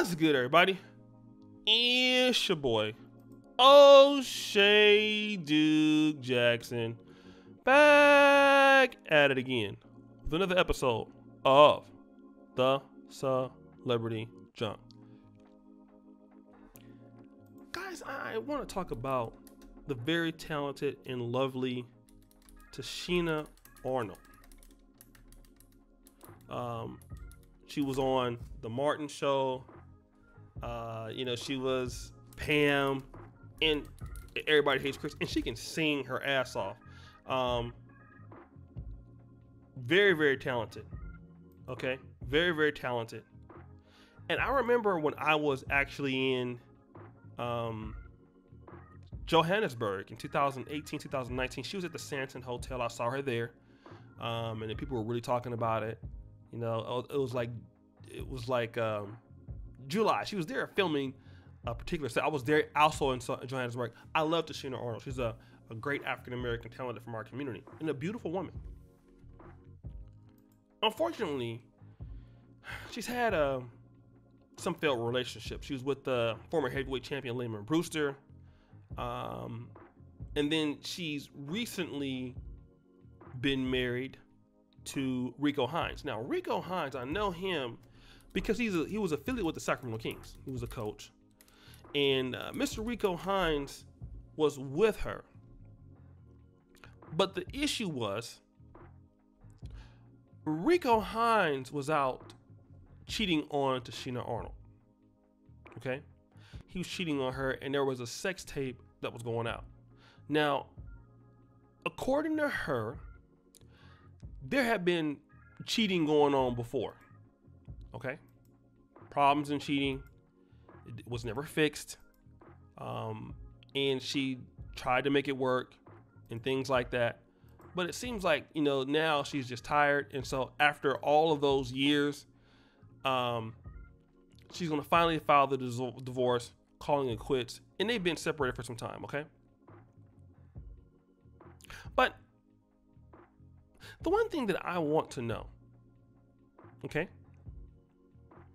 What's good, everybody? It's your boy, O'Shea Duke Jackson, back at it again with another episode of the Celebrity Junk. Guys, I want to talk about the very talented and lovely Tichina Arnold. She was on the Martin Show. She was Pam, and Everybody Hates Chris, and she can sing her ass off. Very, very talented. Okay, very, very talented. And I remember when I was actually in Johannesburg in 2018, 2019. She was at the Santon Hotel. I saw her there, and then people were really talking about it. You know, it was like July. She was there filming a particular set. I was there also in Johannesburg. I love Tichina Arnold. She's a great African-American talented from our community and a beautiful woman. Unfortunately, she's had some failed relationships. She was with the former heavyweight champion Lamon Brewster. And then she's recently been married to Rico Hines. Now, Rico Hines, I know him because he was affiliated with the Sacramento Kings. He was a coach. And Mr. Rico Hines was with her. But the issue was Rico Hines was out cheating on Tichina Arnold. Okay? He was cheating on her, and there was a sex tape that was going out. Now, according to her, there had been cheating going on before. Okay? Problems in cheating. It was never fixed. And she tried to make it work and things like that. But it seems like, now she's just tired. And so after all of those years, she's going to finally file the divorce, calling it quits. And they've been separated for some time, okay? But the one thing that I want to know, okay?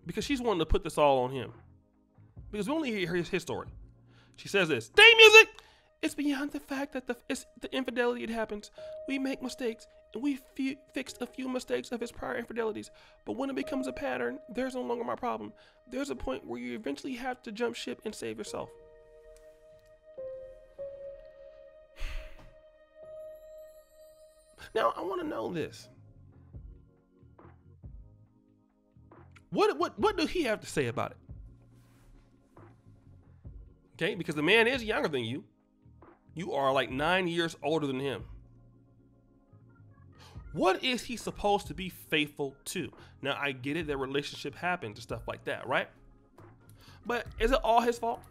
Because she's wanting to put this all on him. Because we only hear his story. She says this, theme music! It's beyond the fact that the infidelity, it happens. We make mistakes, and we fixed a few mistakes of his prior infidelities. But when it becomes a pattern, there's no longer my problem. There's a point where you eventually have to jump ship and save yourself. Now, I want to know this. What does he have to say about it? Okay, because the man is younger than you. You are like 9 years older than him. What is he supposed to be faithful to? Now, I get it that relationship happens and stuff like that, right? But is it all his fault?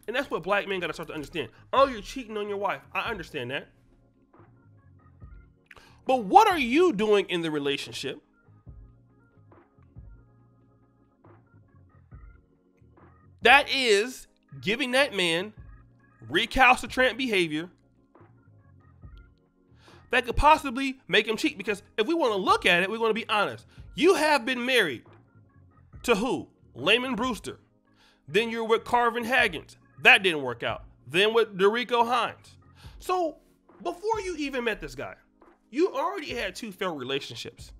And that's what black men got to start to understand. Oh, you're cheating on your wife. I understand that. But what are you doing in the relationship that is giving that man recalcitrant behavior that could possibly make him cheat? Because if we want to look at it, we want to be honest. You have been married to who? Lamon Brewster. Then you're with Carvin Haggins. That didn't work out. Then with Rico Hines. So before you even met this guy, you already had 2 failed relationships.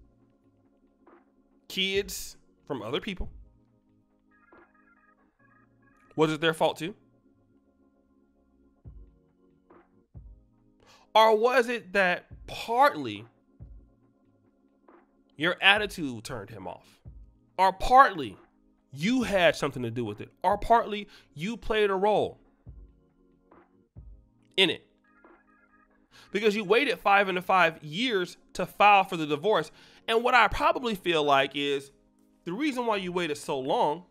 Kids from other people. Was it their fault too? Or was it that partly your attitude turned him off? Or partly you had something to do with it? Or partly you played a role in it? Because you waited 5 years to file for the divorce. And what I probably feel like is the reason why you waited so long,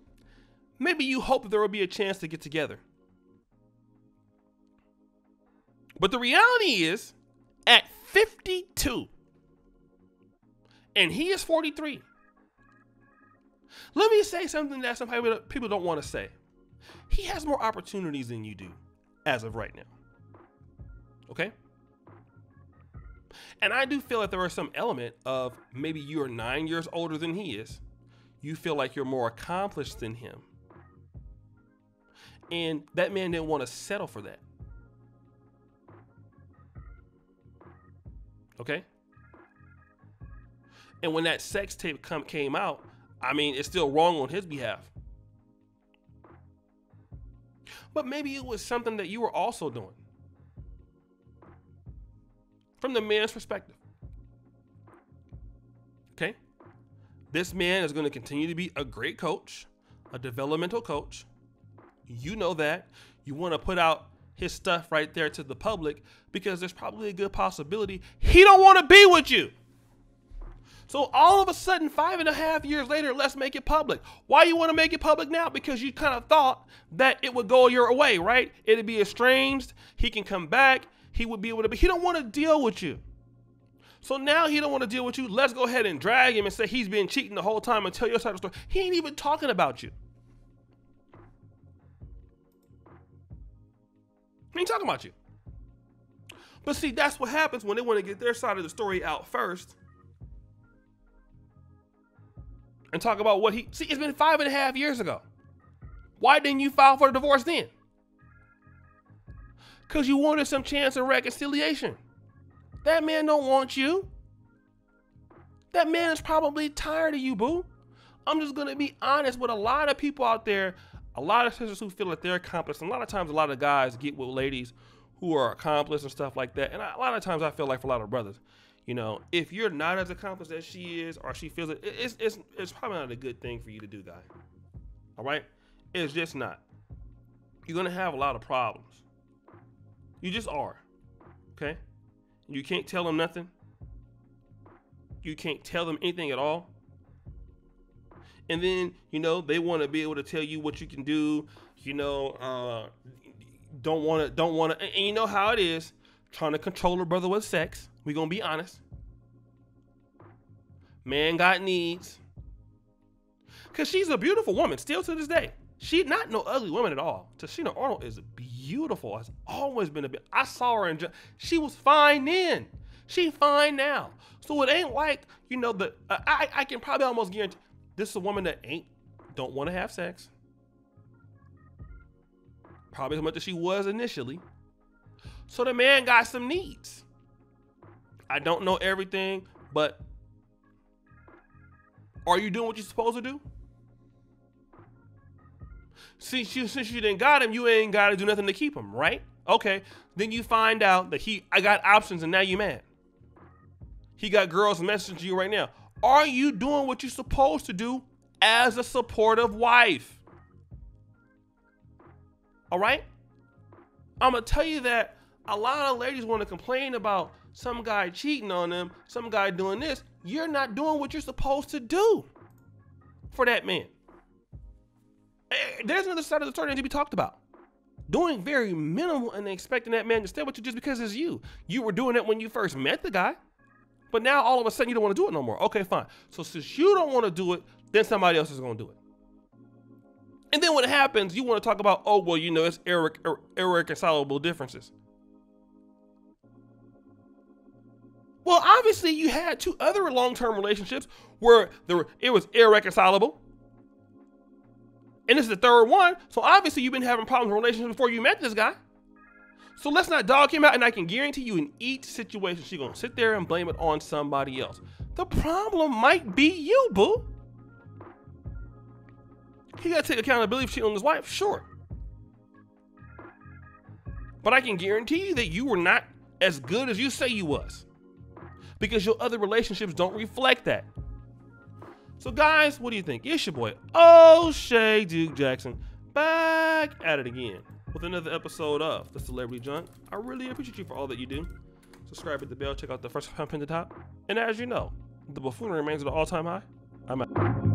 maybe you hoped there would be a chance to get together. But the reality is, at 52, and he is 43, let me say something that some people don't want to say. He has more opportunities than you do as of right now. Okay? And I do feel that there is some element of maybe you are 9 years older than he is. You feel like you're more accomplished than him. And that man didn't want to settle for that. Okay? And when that sex tape came out, I mean, it's still wrong on his behalf. But maybe it was something that you were also doing. From the man's perspective. Okay? This man is going to continue to be a great coach, a developmental coach. You know that. You want to put out his stuff right there to the public because there's probably a good possibility he don't want to be with you. So all of a sudden, 5.5 years later, let's make it public. Why you want to make it public now? Because you kind of thought that it would go your way, right? It'd be estranged. He can come back. He would be able to, but he don't want to deal with you. So now he don't want to deal with you. Let's go ahead and drag him and say he's been cheating the whole time and tell your side of the story. He ain't even talking about you. He ain't talking about you. But see, that's what happens when they want to get their side of the story out first. And talk about what see, it's been 5.5 years ago. Why didn't you file for a divorce then? Because you wanted some chance of reconciliation. That man don't want you. That man is probably tired of you, boo. I'm just going to be honest with a lot of people out there, a lot of sisters who feel like they're accomplished. And a lot of times, a lot of guys get with ladies who are accomplished and stuff like that. And a lot of times I feel like for a lot of brothers, you know, if you're not as accomplished as she is or she feels it, it's probably not a good thing for you to do, guy. All right? It's just not. You're going to have a lot of problems. You just are. Okay? You can't tell them nothing. You can't tell them anything at all. And then, you know, they want to be able to tell you what you can do. You know, don't want to. And you know how it is. Trying to control a brother with sex. We're going to be honest. Man got needs. Because she's a beautiful woman still to this day. She's not no ugly woman at all. Tichina Arnold is beautiful. Has always been I saw her and she was fine then. She fine now. So it ain't like, you know, I can probably almost guarantee this is a woman that don't want to have sex. Probably as much as she was initially. So the man got some needs. I don't know everything, but are you doing what you're supposed to do? Since you didn't got him, you ain't got to do nothing to keep him, right? Okay. Then you find out that I got options and now you mad. He got girls messaging you right now. Are you doing what you're supposed to do as a supportive wife? All right? I'm going to tell you that a lot of ladies want to complain about some guy cheating on them, some guy doing this. You're not doing what you're supposed to do for that man. There's another side of the story that needs to be talked about. Doing very minimal and expecting that man to stay with you just because it's you. You were doing it when you first met the guy, but now all of a sudden you don't want to do it no more. Okay, fine. So since you don't want to do it, then somebody else is going to do it. And then when it happens, you want to talk about, oh, well, you know, it's irreconcilable differences. Well, obviously you had 2 other long-term relationships where it was irreconcilable. And this is the 3rd one. So obviously you've been having problems in relationships before you met this guy. So let's not dog him out. And I can guarantee you in each situation, she's going to sit there and blame it on somebody else. The problem might be you, boo. He got to take accountability for cheating on his wife, sure. But I can guarantee you that you were not as good as you say you was. Because your other relationships don't reflect that. So guys, what do you think? It's your boy, O'Shea Duke Jackson, back at it again with another episode of The Celebrity Junk. I really appreciate you for all that you do. Subscribe, hit the bell, check out the first comment at the top. And as you know, the buffoonery remains at an all-time high. I'm out.